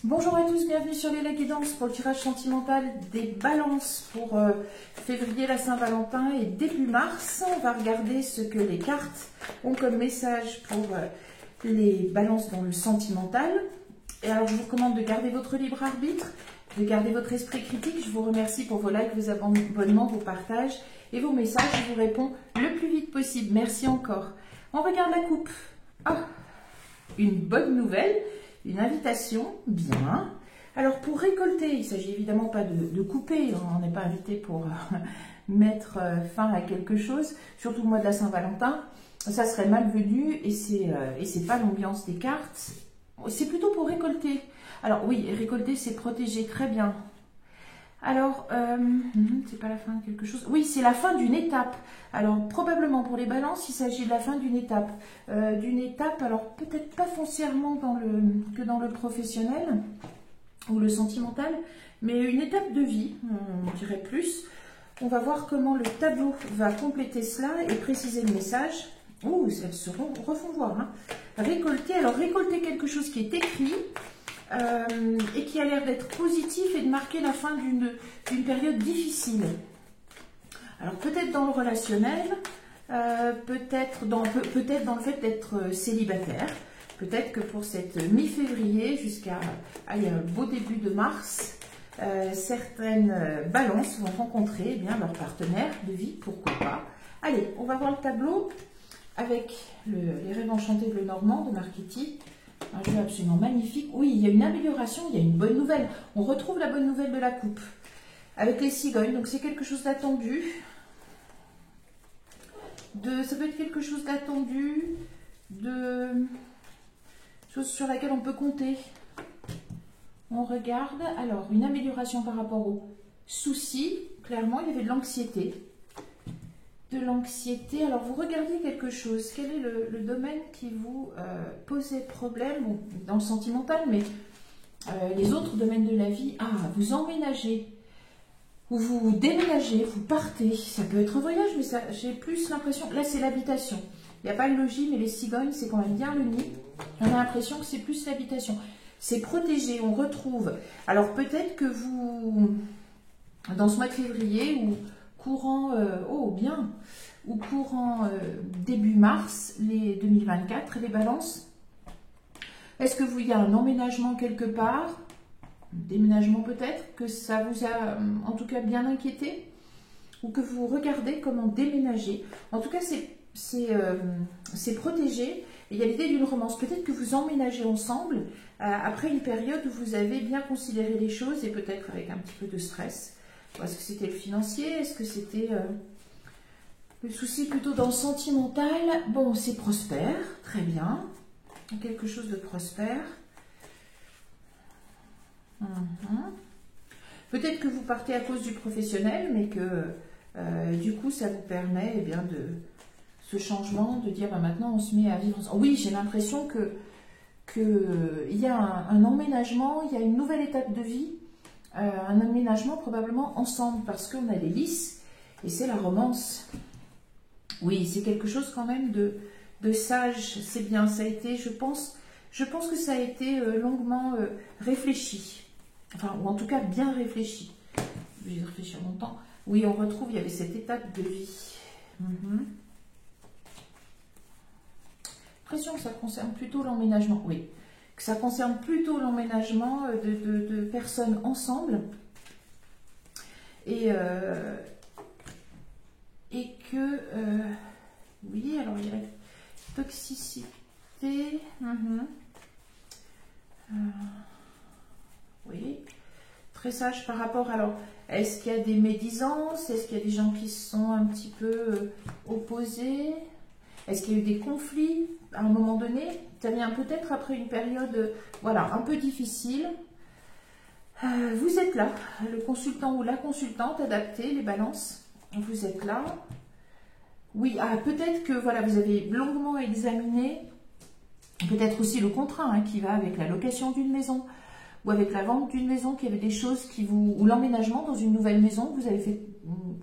Bonjour à tous, bienvenue sur les guidances pour le tirage sentimental des balances pour février, la Saint-Valentin et début mars. On va regarder ce que les cartes ont comme message pour les balances dans le sentimental. Et alors je vous recommande de garder votre libre arbitre, de garder votre esprit critique. Je vous remercie pour vos likes, vos abonnements, vos partages et vos messages. Je vous réponds le plus vite possible. Merci encore. On regarde la coupe. Ah, une bonne nouvelle. Une invitation, bien. Alors pour récolter, il ne s'agit évidemment pas de couper, on n'est pas invité pour mettre fin à quelque chose, surtout le mois de la Saint-Valentin, ça serait malvenu et c'est pas l'ambiance des cartes, c'est plutôt pour récolter. Alors oui, récolter c'est protéger, très bien. Alors, c'est pas la fin de quelque chose. Oui, c'est la fin d'une étape. Alors, probablement pour les balances, il s'agit de la fin d'une étape. Alors peut-être pas foncièrement que dans le professionnel ou le sentimental, mais une étape de vie, on dirait plus. On va voir comment le tableau va compléter cela et préciser le message. Oh, elles se refont voir. Hein. Récolter, alors récolter quelque chose qui est écrit. Et qui a l'air d'être positif et de marquer la fin d'une période difficile. Alors peut-être dans le relationnel, peut-être dans le fait d'être célibataire, peut-être que pour cette mi-février jusqu'à un beau début de mars, certaines balances vont rencontrer leur partenaire de vie, pourquoi pas. Allez, on va voir le tableau avec les rêves enchantés de Lenormand de Marchetti. Un jeu absolument magnifique. Oui, il y a une amélioration, il y a une bonne nouvelle. On retrouve la bonne nouvelle de la coupe. Avec les cigognes, donc c'est quelque chose d'attendu. Ça peut être quelque chose d'attendu, chose sur laquelle on peut compter. On regarde. Alors, une amélioration par rapport aux soucis. Clairement, il y avait de l'anxiété. Alors vous regardiez quelque chose, quel est le domaine qui vous posait problème, bon, dans le sentimental, mais les autres domaines de la vie, vous emménagez, ou vous déménagez, vous partez, ça peut être un voyage, mais j'ai plus l'impression, là c'est l'habitation, il n'y a pas le logis, mais les cigognes c'est quand même bien le nid, on a l'impression que c'est plus l'habitation, c'est protégé, on retrouve, alors peut-être que vous, dans ce mois de février, ou courant, début mars, les 2024, les balances. Est-ce que il y a un emménagement quelque part, déménagement peut-être, que ça vous a en tout cas bien inquiété, ou que vous regardez comment déménager. En tout cas, c'est protégé. Et il y a l'idée d'une romance. Peut-être que vous emménagez ensemble après une période où vous avez bien considéré les choses et peut-être avec un petit peu de stress. Est-ce que c'était le financier? Est-ce que c'était le souci plutôt dans le sentimental? Bon, c'est prospère, très bien. Quelque chose de prospère. Peut-être que vous partez à cause du professionnel, mais que du coup, ça vous permet de ce changement, de dire maintenant on se met à vivre ensemble. Oui, j'ai l'impression qu'il y a un emménagement, il y a une nouvelle étape de vie. Un aménagement probablement ensemble parce qu'on a les lys et c'est la romance. Oui, c'est quelque chose quand même de sage, c'est bien, ça a été, je pense que ça a été longuement réfléchi, enfin, ou en tout cas bien réfléchi. Je vais réfléchir longtemps. Oui, on retrouve, il y avait cette étape de vie. L'impression que ça concerne plutôt l'emménagement, oui. Que ça concerne plutôt l'emménagement de personnes ensemble et que oui, alors il y a la toxicité, oui, très sage par rapport, alors est-ce qu'il y a des médisances, est-ce qu'il y a des gens qui se sont un petit peu opposés, est-ce qu'il y a eu des conflits à un moment donné? Ça vient peut-être après une période un peu difficile. Vous êtes là, le consultant ou la consultante adaptée, les balances, vous êtes là. Oui, peut-être que vous avez longuement examiné, peut-être aussi le contrat qui va avec la location d'une maison ou avec la vente d'une maison, qu'il y avait des choses ou l'emménagement dans une nouvelle maison que vous avez fait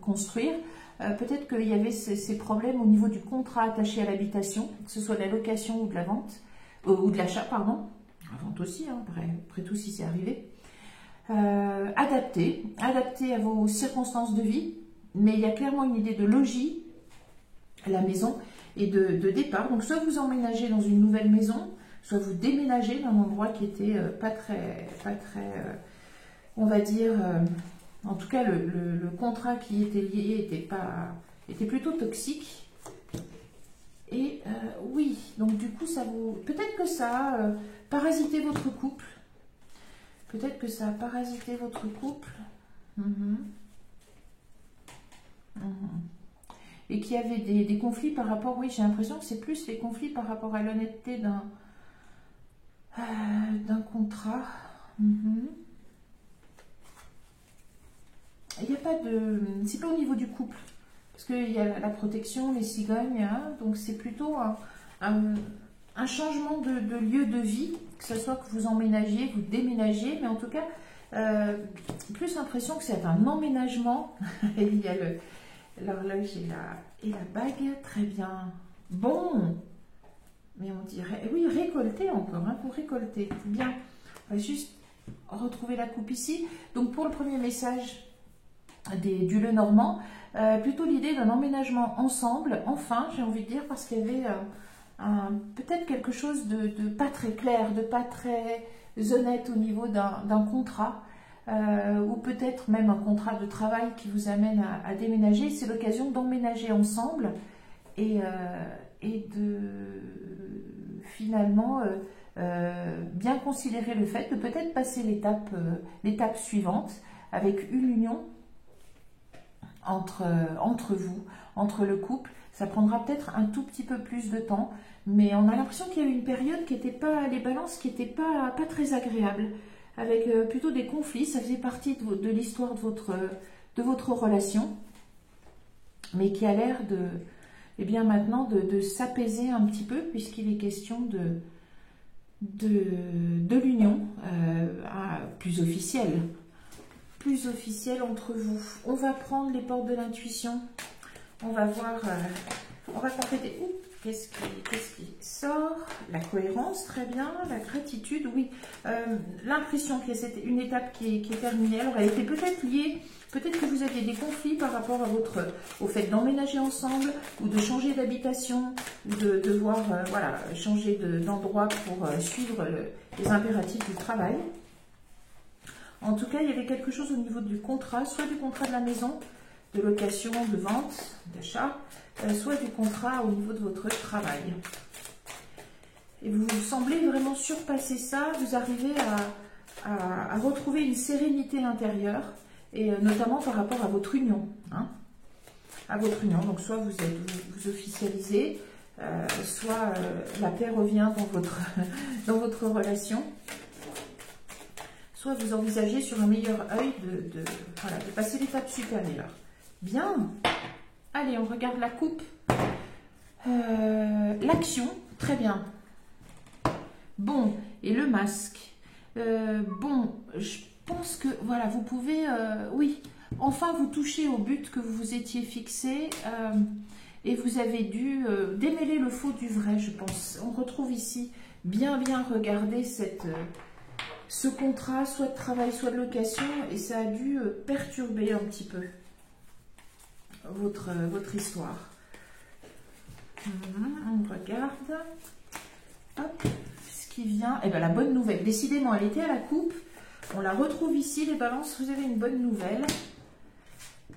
construire. Peut-être qu'il y avait ces problèmes au niveau du contrat attaché à l'habitation, que ce soit de la location ou de la vente, ou de l'achat, pardon. avant aussi, hein, après tout si c'est arrivé. Adapté à vos circonstances de vie, mais il y a clairement une idée de logis à la maison et de départ. Donc soit vous emménagez dans une nouvelle maison, soit vous déménagez d'un endroit qui était pas très on va dire, en tout cas le contrat qui était lié était plutôt toxique. Et oui, donc du coup ça vous, peut-être que ça a parasité votre couple. Peut-être que ça a parasité votre couple. Et qu'il y avait des conflits par rapport, oui, j'ai l'impression que c'est plus les conflits par rapport à l'honnêteté d'un contrat. Il n'y a pas de... C'est pas au niveau du couple. Parce qu'il y a la protection, les cigognes, hein, donc c'est plutôt un changement de lieu de vie, que ce soit que vous emménagiez, que vous déménagiez, mais en tout cas, plus l'impression que c'est un emménagement. Il y a l'horloge et la bague, très bien. Bon, mais on dirait, oui, récolter encore, hein, pour récolter, bien. On va juste retrouver la coupe ici. Donc pour le premier message du Lenormand, plutôt l'idée d'un emménagement ensemble, enfin, j'ai envie de dire, parce qu'il y avait peut-être quelque chose de pas très clair, de pas très honnête au niveau d'un contrat, ou peut-être même un contrat de travail qui vous amène à déménager. C'est l'occasion d'emménager ensemble et de finalement bien considérer le fait de peut-être passer l'étape suivante avec une union entre vous, entre le couple. Ça prendra peut-être un tout petit peu plus de temps, mais on a l'impression qu'il y a eu une période qui n'était pas, les balances qui n'étaient pas très agréables, avec plutôt des conflits. Ça faisait partie de l'histoire de votre relation, mais qui a l'air eh bien maintenant de s'apaiser un petit peu, puisqu'il est question de l'union plus officielle. Plus officielle entre vous. On va prendre les portes de l'intuition. On va voir, on va compléter. Qu'est-ce qui sort? La cohérence, très bien. La gratitude, oui. L'impression que c'était une étape qui est terminée. Alors, elle était peut-être liée, peut-être que vous aviez des conflits par rapport au fait d'emménager ensemble, ou de changer d'habitation, ou de devoir voilà, changer d'endroit pour suivre les impératifs du travail. En tout cas, il y avait quelque chose au niveau du contrat, soit du contrat de la maison, de location, de vente, d'achat, soit du contrat au niveau de votre travail. Et vous semblez vraiment surpasser ça, vous arrivez à retrouver une sérénité intérieure, et notamment par rapport à votre union. Hein, à votre union, donc soit vous officialisez, soit la paix revient dans votre relation. Soit vous envisagez sur un meilleur œil de passer l'étape supérieure. Bien. Allez, on regarde la coupe. L'action, très bien. Bon, et le masque. Bon, je pense que, voilà, vous pouvez, oui, enfin vous toucher au but que vous vous étiez fixé et vous avez dû démêler le faux du vrai, je pense. On retrouve ici, bien regarder ce contrat, soit de travail, soit de location, et ça a dû perturber un petit peu votre histoire. On regarde. Hop, ce qui vient. Eh bien, la bonne nouvelle. Décidément, elle était à la coupe. On la retrouve ici, les balances. Vous avez une bonne nouvelle.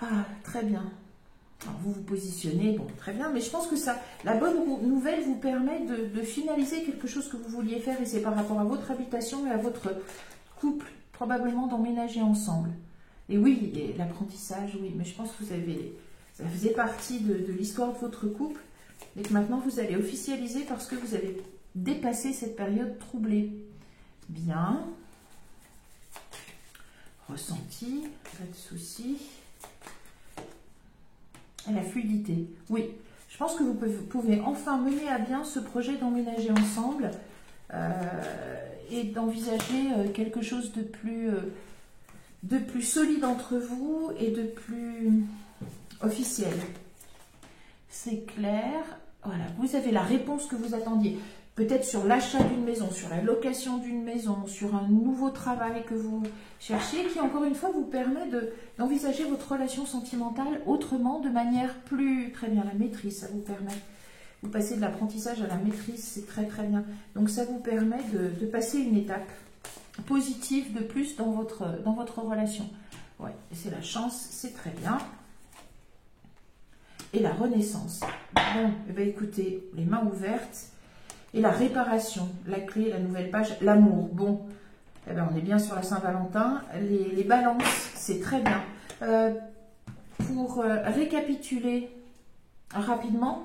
Ah, très bien. Alors, vous vous positionnez, bon, très bien, mais je pense que la bonne nouvelle vous permet de finaliser quelque chose que vous vouliez faire, et c'est par rapport à votre habitation et à votre couple, probablement d'emménager ensemble. Et oui, l'apprentissage, oui, mais je pense que ça faisait partie de l'histoire de votre couple, et que maintenant vous allez officialiser parce que vous avez dépassé cette période troublée. Bien. Ressenti, pas de souci. Et la fluidité, oui. Je pense que vous pouvez enfin mener à bien ce projet d'emménager ensemble et d'envisager quelque chose de plus solide entre vous et de plus officiel. C'est clair. Voilà, vous avez la réponse que vous attendiez. peut-être sur l'achat d'une maison, sur la location d'une maison, sur un nouveau travail que vous cherchez, qui encore une fois vous permet d'envisager votre relation sentimentale autrement, de manière plus... Très bien, la maîtrise, ça vous permet. Vous passez de l'apprentissage à la maîtrise, c'est très très bien. Donc ça vous permet de passer une étape positive de plus dans votre relation. Ouais, c'est la chance, c'est très bien. Et la renaissance. Bon, eh bien, écoutez, les mains ouvertes. Et la réparation, la clé, la nouvelle page, l'amour. Bon, eh bien, on est bien sur la Saint-Valentin. Les balances, c'est très bien. Pour récapituler rapidement,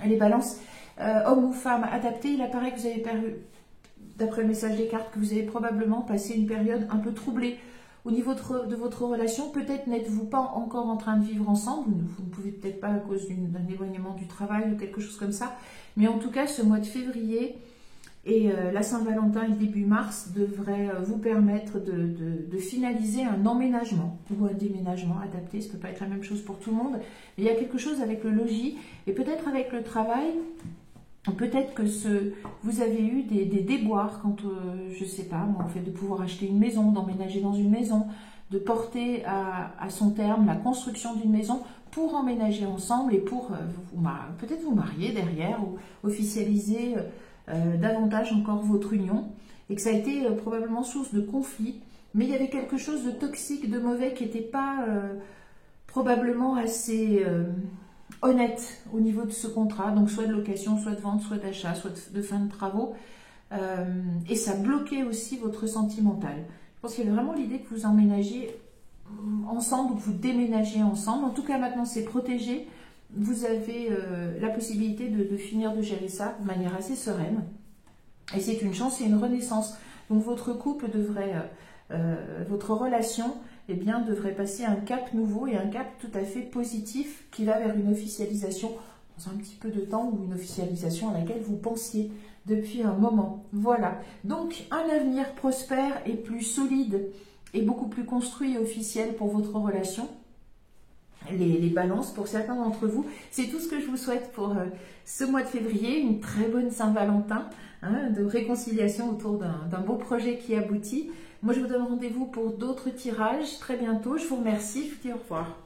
les balances, homme ou femme adapté, il apparaît que vous avez perdu, d'après le message des cartes, que vous avez probablement passé une période un peu troublée au niveau de votre relation. Peut-être n'êtes-vous pas encore en train de vivre ensemble, vous ne pouvez peut-être pas à cause d'un éloignement du travail ou quelque chose comme ça, mais en tout cas ce mois de février et la Saint-Valentin et début mars devraient vous permettre de finaliser un emménagement ou un déménagement adapté. Ça ne peut pas être la même chose pour tout le monde, mais il y a quelque chose avec le logis et peut-être avec le travail. Peut-être que vous avez eu des déboires quand, je ne sais pas, moi, en fait, de pouvoir acheter une maison, d'emménager dans une maison, de porter à son terme la construction d'une maison pour emménager ensemble et pour peut-être vous marier derrière ou officialiser davantage encore votre union. Et que ça a été probablement source de conflit, mais il y avait quelque chose de toxique, de mauvais qui n'était pas probablement assez... honnête au niveau de ce contrat, donc soit de location, soit de vente, soit d'achat, soit de fin de travaux, et ça bloquait aussi votre sentimental. Je pense qu'il y avait vraiment l'idée que vous emménagiez ensemble ou que vous déménagiez ensemble. En tout cas, maintenant, c'est protégé. Vous avez la possibilité de finir de gérer ça de manière assez sereine. Et c'est une chance et une renaissance. Donc, votre couple devrait, votre relation, eh bien, devrait passer un cap nouveau et un cap tout à fait positif qui va vers une officialisation dans un petit peu de temps ou une officialisation à laquelle vous pensiez depuis un moment. Voilà. Donc, un avenir prospère et plus solide et beaucoup plus construit et officiel pour votre relation. Les balances pour certains d'entre vous. C'est tout ce que je vous souhaite pour ce mois de février. Une très bonne Saint-Valentin, hein, de réconciliation autour d'un beau projet qui aboutit. Moi, je vous donne rendez-vous pour d'autres tirages très bientôt. Je vous remercie. Je vous dis au revoir.